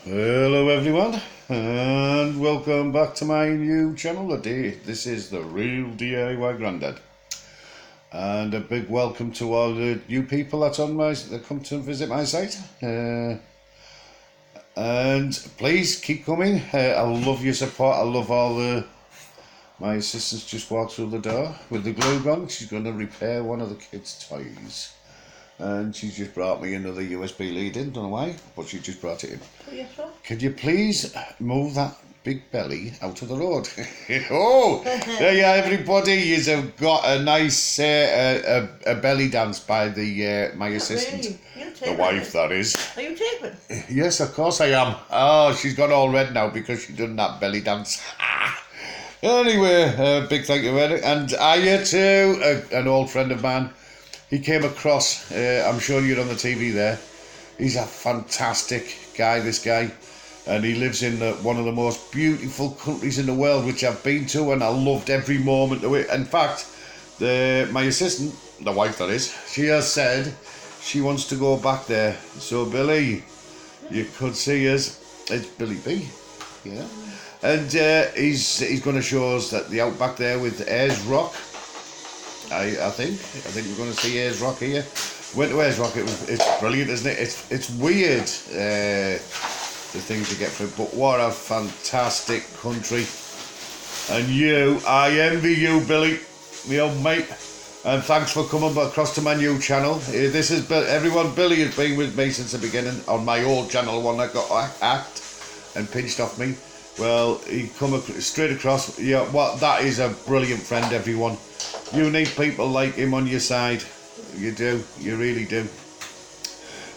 Hello everyone, and welcome back to my new channel today. This is the real DIY Grandad, and a big welcome to all the new people that come to visit my site. And please keep coming. I love your support. I love all the. My assistant's just walked through the door with the glue gun. She's going to repair one of the kids' toys. And she just brought me another USB lead in, don't know why, but she just brought it in. Oh, yes, sir. Could you please move that big belly out of the road? Oh, there you are, everybody. You've got a nice a belly dance by the my assistant, really? the wife, that is. Are you taping? Yes, of course I am. Oh, she's gone all red now because she done that belly dance. Anyway, big thank you, Eric. And I too, an old friend of mine. He came across, I'm showing you on the TV there. He's a fantastic guy, this guy. And he lives in one of the most beautiful countries in the world, which I've been to, and I loved every moment of it. In fact, my assistant, the wife that is, she has said she wants to go back there. So Billy, you could see us. It's Billy B, yeah. And he's going to show us that the outback there with Ayers Rock. I think we're going to see Ayers Rock here. Went to Ayers Rock. It's brilliant, isn't it? It's weird the things you get from it, but what a fantastic country. And I envy you, Billy, my old mate. And thanks for coming across to my new channel. This is everyone. Billy has been with me since the beginning on my old channel, one that got hacked and pinched off me. Well, he come straight across. Yeah, that is a brilliant friend, everyone. You need people like him on your side. You do. You really do.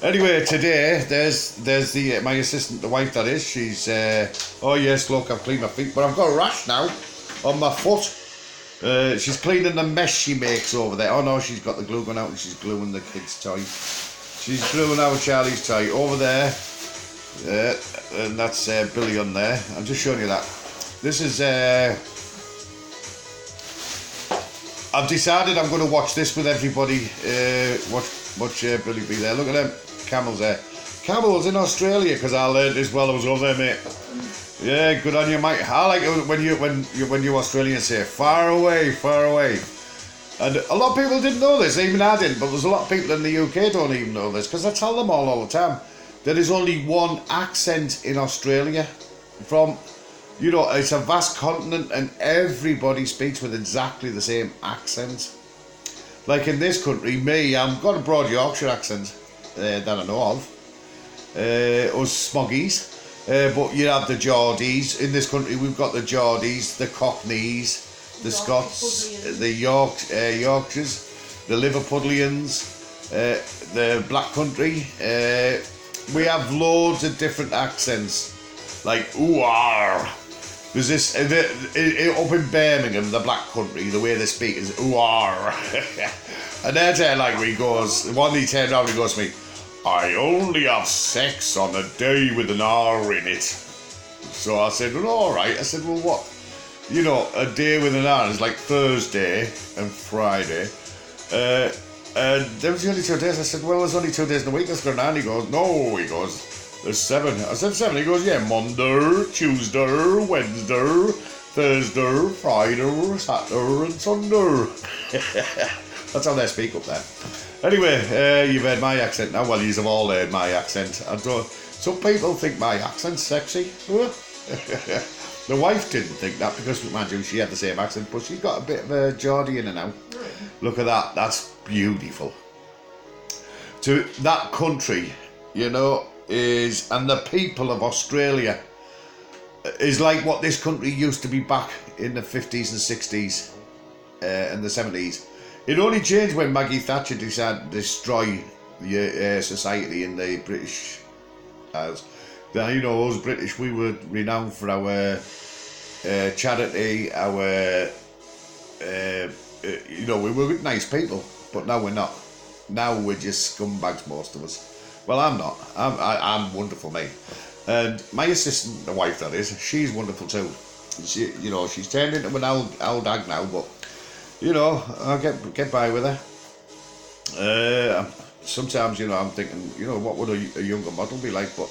Anyway, today there's the my assistant, the wife that is. She's oh yes, look, I've cleaned my feet, but I've got a rash now on my foot. She's cleaning the mess she makes over there. Oh no, she's got the glue gun out and she's gluing the kid's toy. She's gluing out Charlie's toy over there. And that's Billy on there. I'm just showing you that. This is. I've decided I'm going to watch this with everybody. Watch Billy be there. Look at them camels there. Camels in Australia, because I learned this while I was over there, mate. Yeah, good on you, mate. I like it when you Australians say far away, far away. And a lot of people didn't know this, even I didn't. But there's a lot of people in the UK don't even know this, because I tell them all the time. There is only one accent in Australia. It's a vast continent and everybody speaks with exactly the same accent. Like in this country, I've got a broad Yorkshire accent that I know of. Us Smoggies. But you have the Geordies. In this country, we've got the Geordies, the Cockneys, the Scots, the Yorkshires, the Liverpudlians, the Black Country. We have loads of different accents, like ooh-ar. There's this up in Birmingham, the Black Country. The way they speak is ooh-ar, and then like he goes. One he turned around and he goes to me, "I only have sex on a day with an R in it." So I said, "Well, all right." I said, "Well, what? A day with an R is like Thursday and Friday." And there was only 2 days. I said, "Well, there's only 2 days in a week that's going on." He goes, "No," he goes, "there's 7. I said, 7. He goes, "Yeah, Monday, Tuesday, Wednesday, Thursday, Friday, Saturday and Sunday." That's how they speak up there. Anyway, you've heard my accent now. Well, you've all heard my accent. Some people think my accent's sexy. The wife didn't think that because, mind you, she had the same accent, but she's got a bit of a Geordie in her now. Look at that. That's beautiful. To that country, and the people of Australia is like what this country used to be back in the 50s and 60s and the 70s. It only changed when Maggie Thatcher decided to destroy the society in the British Isles. Now, us British, we were renowned for our charity, our, we were nice people, but now we're not. Now we're just scumbags, most of us. Well, I'm not. I'm wonderful, mate. And my assistant, the wife that is, she's wonderful too. She's turned into an old hag now, but I'll get by with her. Sometimes, I'm thinking, what would a younger model be like? But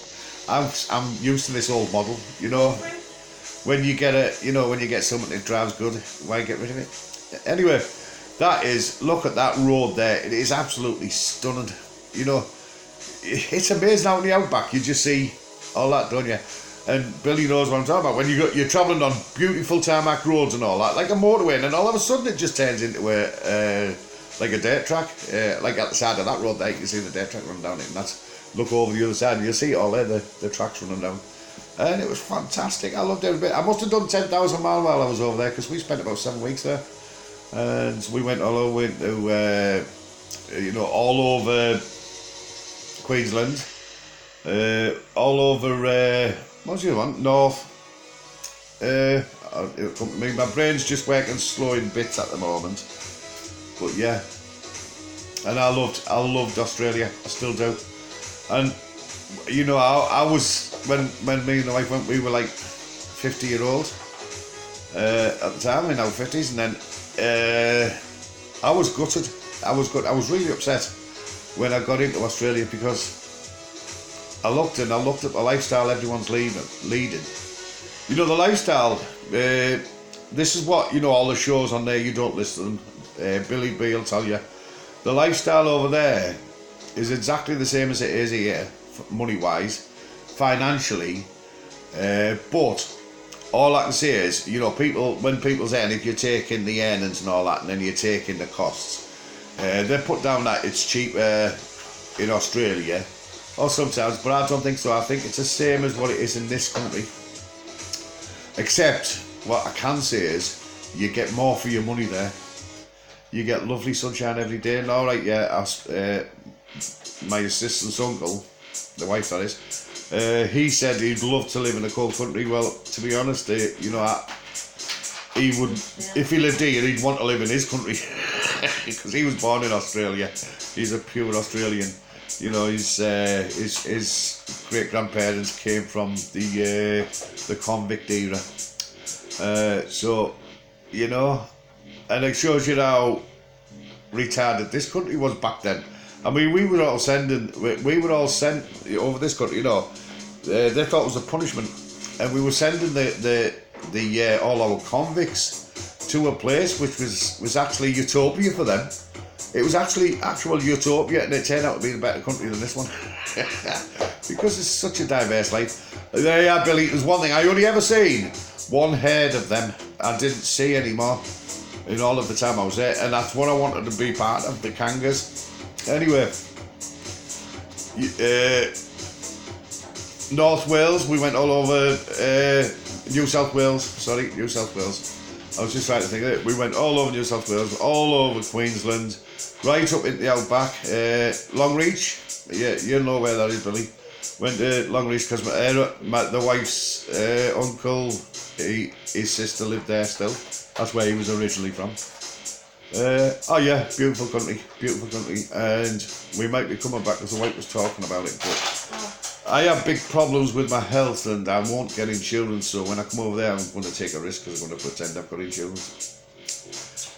I'm used to this old model, you know. When you get when you get something that drives good, why get rid of it? Anyway, look at that road there. It is absolutely stunning. You know, it's amazing out in the outback. You just see all that, don't you? And Billy knows what I'm talking about. When you're travelling on beautiful tarmac roads and all that, like a motorway, and then all of a sudden it just turns into like a dirt track. Like at the side of that road there, you can see the dirt track running down it, and look over the other side and you'll see it all there, the tracks running down. And it was fantastic. I loved every bit. I must have done 10,000 miles while I was over there, because we spent about 7 weeks there. And we went all over all over Queensland, all over, what was the other one? North. My brain's just working slow in bits at the moment. But yeah. And I loved Australia. I still do. And you know, I was, when me and the wife went, we were like 50-year-old at the time, in our 50s, and then I was gutted. I was really upset when I got into Australia, because I looked at the lifestyle everyone's leading. You know, the lifestyle, this is what, you know, all the shows on there, you don't listen to them. Billy B will tell you. The lifestyle over there is exactly the same as it is here, money-wise, financially, but all I can say is, you know, when people say, and if you're taking the earnings and all that, and then you're taking the costs, they put down that it's cheaper in Australia, or sometimes, but I don't think so. I think it's the same as what it is in this country, except what I can say is you get more for your money there. You get lovely sunshine every day, and all right, yeah, my assistant's uncle, the wife that is, he said he'd love to live in a cold country. Well, to be honest, you know, he would, if he lived here, he'd want to live in his country, because he was born in Australia. He's a pure Australian. You know, his great grandparents came from the convict era. So, you know, and it shows you how retarded this country was back then. I mean, we were all sent over this country, you know. They thought it was a punishment, and we were sending all our convicts to a place which was actually utopia for them. It was actually actual utopia, and it turned out to be a better country than this one. Because it's such a diverse life. Yeah, Billy, there's one thing, I only ever seen one herd of them. I didn't see any more in all of the time I was there, and that's what I wanted to be part of, the kangas. Anyway, North Wales, we went all over, New South Wales. I was just trying to think of it. We went all over New South Wales, all over Queensland, right up into the outback, Longreach. Yeah, you know where that is, Billy. Went to Longreach because the wife's uncle, his sister lived there still. That's where he was originally from. Oh yeah, beautiful country, and we might be coming back because the wife was talking about it, but I have big problems with my health and I won't get insurance, so when I come over there I'm going to take a risk because I'm going to pretend I've got insurance.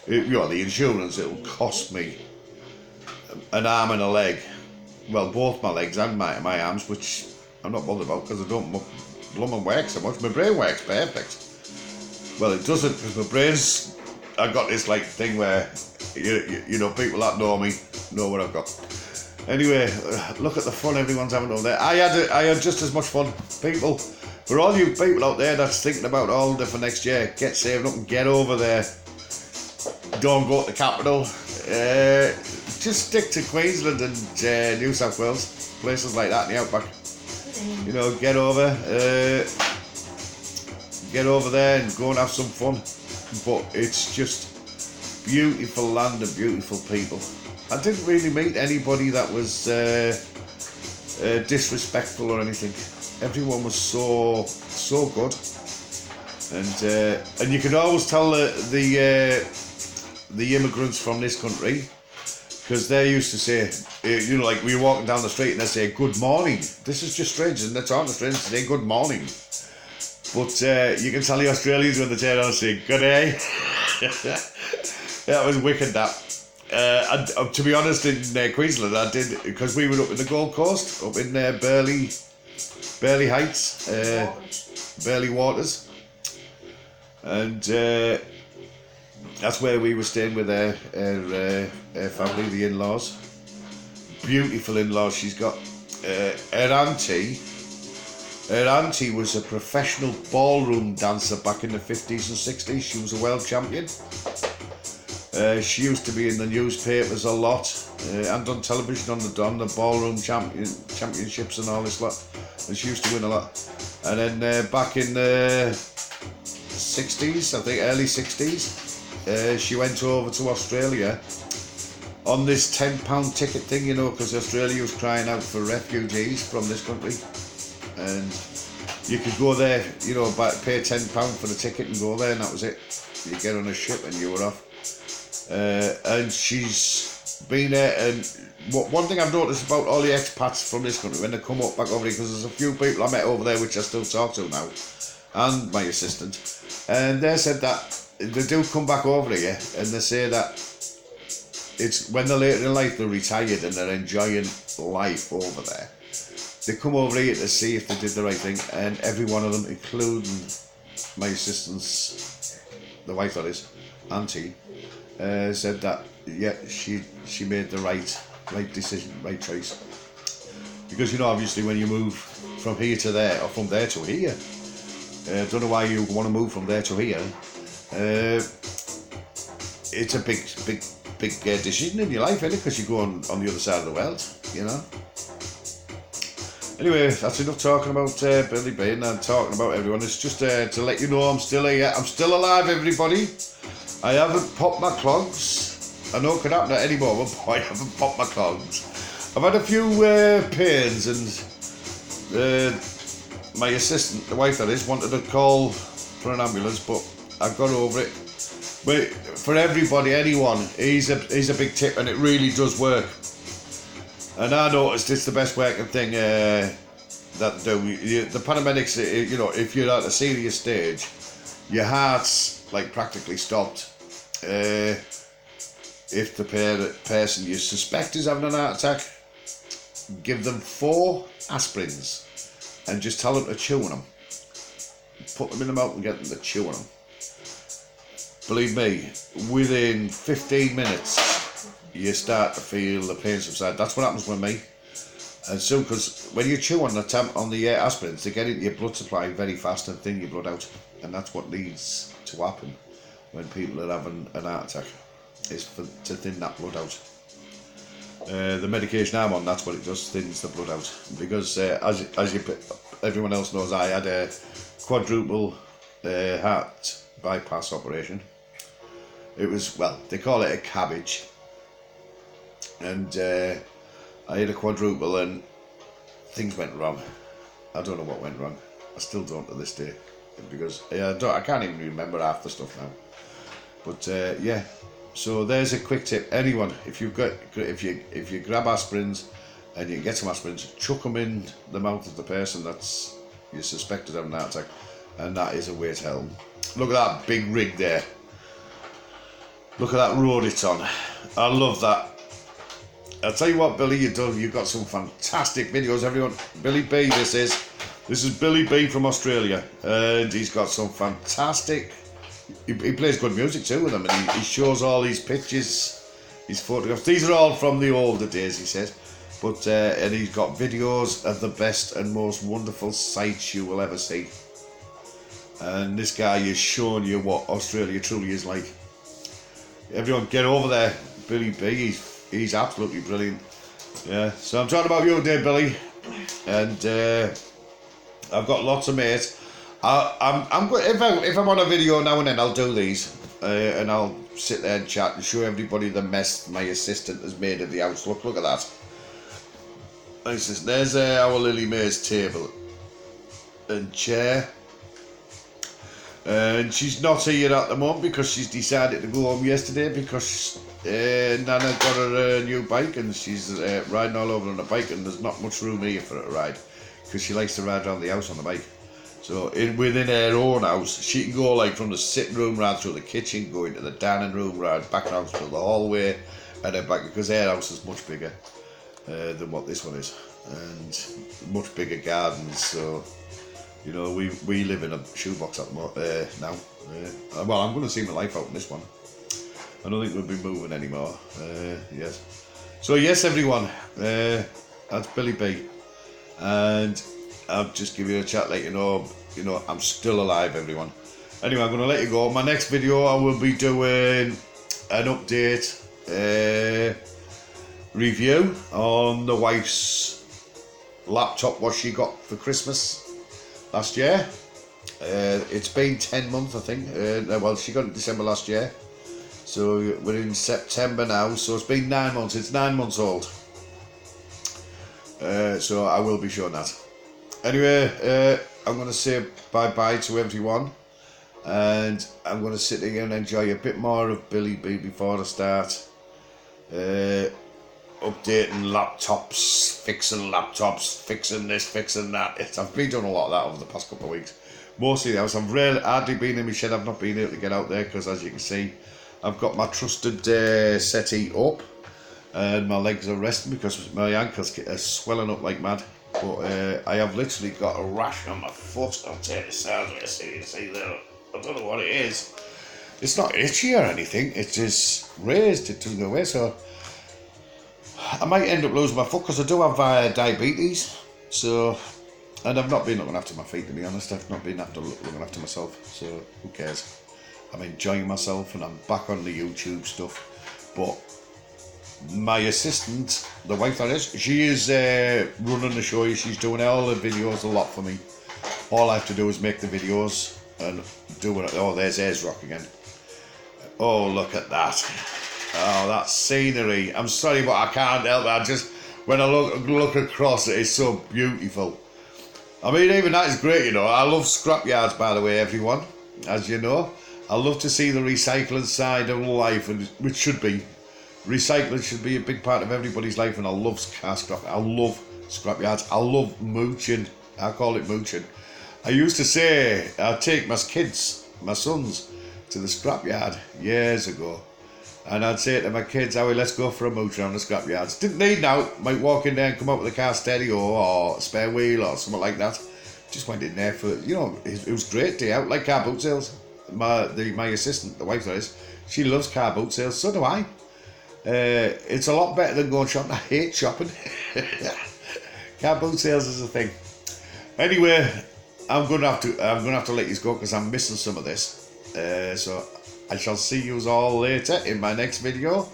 The insurance, it'll cost me an arm and a leg, well, both my legs and my arms, which I'm not bothered about because I don't blooming work so much. My brain works perfect. Well, it doesn't, because my brain's, I got this like thing where you know, people that know me know what I've got. Anyway, look at the fun everyone's having over there. I had just as much fun. People, for all you people out there that's thinking about holiday for next year, get saving up and get over there. Don't go to the capital. Just stick to Queensland and New South Wales, places like that in the outback. You know, get over there and go and have some fun. But it's just beautiful land and beautiful people. I didn't really meet anybody that was disrespectful or anything. Everyone was so good, and you can always tell the immigrants from this country, because they used to say, you know, like we were walking down the street and they say good morning. This is just strange, and that's all the strange to say good morning. But you can tell the Australians when they turn around and say good day. That was wicked, that. To be honest, in Queensland, I did, because we were up in the Gold Coast, up in Burleigh Burley Heights, Burley Waters, and that's where we were staying with her family, the in-laws. Beautiful in-laws she's got. Her auntie was a professional ballroom dancer back in the 50s and 60s. She was a world champion. She used to be in the newspapers a lot and on television on the ballroom championships and all this lot. And she used to win a lot. And then back in the 60s, I think early 60s, she went over to Australia on this £10 ticket thing, you know, because Australia was crying out for refugees from this country. And you could go there, you know, pay £10 for the ticket and go there, and that was it. You get on a ship and you were off. And she's been there, and one thing I've noticed about all the expats from this country when they come up back over here, because there's a few people I met over there which I still talk to now, and my assistant, and they said that they do come back over here, and they say that it's when they're later in life they're retired and they're enjoying life over there. They come over here to see if they did the right thing, and every one of them, including my assistant's, the wife that is, auntie, said that yeah, she made the right decision, right choice. Because you know, obviously, when you move from here to there or from there to here, don't know why you want to move from there to here. It's a big decision in your life, isn't it? Because you go on the other side of the world, you know. Anyway, that's enough talking about Billy B and talking about everyone. It's just to let you know I'm still here. I'm still alive, everybody. I haven't popped my clogs. I know it could happen at any moment, but I haven't popped my clogs. I've had a few pains, and my assistant, the wife that is, wanted to call for an ambulance, but I got over it. But for everybody, anyone, he's a big tip, and it really does work. And I noticed it's the best working thing that do. The paramedics, you know, if you're at a serious stage, your heart's like practically stopped. If the person you suspect is having an heart attack, give them 4 aspirins and just tell them to chew on them. Put them in the mouth and get them to chew on them. Believe me, within 15 minutes, you start to feel the pain subside. That's what happens with me. And so, because when you chew on the aspirins, they get into your blood supply very fast and thin your blood out. And that's what needs to happen when people are having an heart attack, is to thin that blood out. The medication I'm on, that's what it does, thins the blood out. Because as everyone else knows, I had a quadruple heart bypass operation. It was, well, they call it a cabbage. And I had a quadruple and things went wrong. I don't know what went wrong. I still don't to this day, because I can't even remember half the stuff now. But yeah, so there's a quick tip. Anyone, if you grab aspirins and you get some aspirins, chuck them in the mouth of the person that's you suspected having an heart attack, and that is a way to help. Look at that big rig there. Look at that road it's on. I love that. I'll tell you what, Billy, you've got some fantastic videos, everyone. Billy B, this is Billy B from Australia, and he's got some fantastic, he plays good music too with them, and he shows all these pictures, his photographs. These are all from the older days, he says, but and he's got videos of the best and most wonderful sights you will ever see. And this guy is showing you what Australia truly is like. Everyone get over there, Billy B, he's absolutely brilliant. Yeah, so I'm talking about you today, Billy, and I've got lots of mates. I'm if I'm on a video now and then, I'll do these, and I'll sit there and chat and show everybody the mess my assistant has made of the house. Look at that. There's our Lily May's table and chair. And she's not here at the moment because she's decided to go home yesterday because Nana got her a new bike and she's riding all over on the bike, and there's not much room here for her to ride because she likes to ride around the house on the bike. So within her own house, she can go like from the sitting room right through the kitchen, go into the dining room, right back out through the hallway, and then back, because her house is much bigger than what this one is. and much bigger gardens. So you know, we live in a shoebox at now. Well, I'm going to see my life out in this one. I don't think we'll be moving anymore. Yes. So yes, everyone, that's Billy B, and I'll just give you a chat, let you know, I'm still alive, everyone. Anyway, I'm going to let you go. My next video, I will be doing an update review on the wife's laptop, what she got for Christmas last year. It's been 10 months, I think. Well, she got it in December last year. So we're in September now, so it's been 9 months. It's 9 months old. So I will be showing that. Anyway, I'm going to say bye-bye to everyone. And I'm going to sit here and enjoy a bit more of Billy B before I start updating laptops, fixing this, fixing that. I've been doing a lot of that over the past couple of weeks. Mostly the house. I've hardly been in my shed. I've not been able to get out there because, as you can see, I've got my trusted settee up and my legs are resting because my ankles are swelling up like mad. But I have literally got a rash on my foot. I'll take this out. You see there. I don't know what it is. It's not itchy or anything. It's just raised. It doesn't go away. So I might end up losing my foot because I do have diabetes. So, and I've not been looking after my feet, to be honest. I've not been looking after myself. So who cares? I'm enjoying myself and I'm back on the YouTube stuff. But my assistant, the wife that is, she is running the show. She's doing all the videos a lot for me. All I have to do is make the videos and do it. Oh, there's Rock again. Oh, look at that. Oh, that scenery. I'm sorry, but I can't help it. I just, when I look across it, it's so beautiful. I mean, even that is great, you know. I love scrapyards, by the way, everyone. As you know, I love to see the recycling side of life, and which should be. Recycling should be a big part of everybody's life, and I love I love scrapyards. I love mooching. I call it mooching. I used to say I'd take my sons, to the scrapyard years ago, and I'd say to my kids, "Howie, let's go for a mooch around the scrapyards." Didn't need now. Might walk in there and come out with a car stereo or a spare wheel or something like that. Just went in there for, you know, it was great day out, like car boot sales. My assistant, the wife that is, she loves car boot sales. So do I. It's a lot better than going shopping. I hate shopping. Car boot sales is a thing. Anyway, I'm gonna have to let you go because I'm missing some of this. So I shall see you all later in my next video.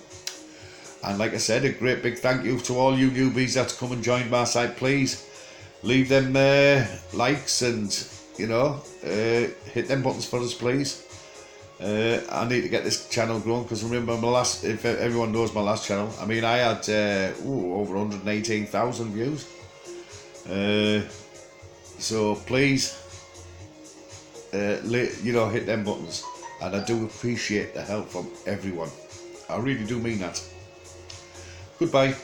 And like I said, a great big thank you to all you newbies that come and join my site. Please leave them likes and, you know, hit them buttons for us, please. I need to get this channel growing because remember if everyone knows my last channel, I mean I had over 118,000 views. So please, you know, hit them buttons, and I do appreciate the help from everyone. I really do mean that. Goodbye.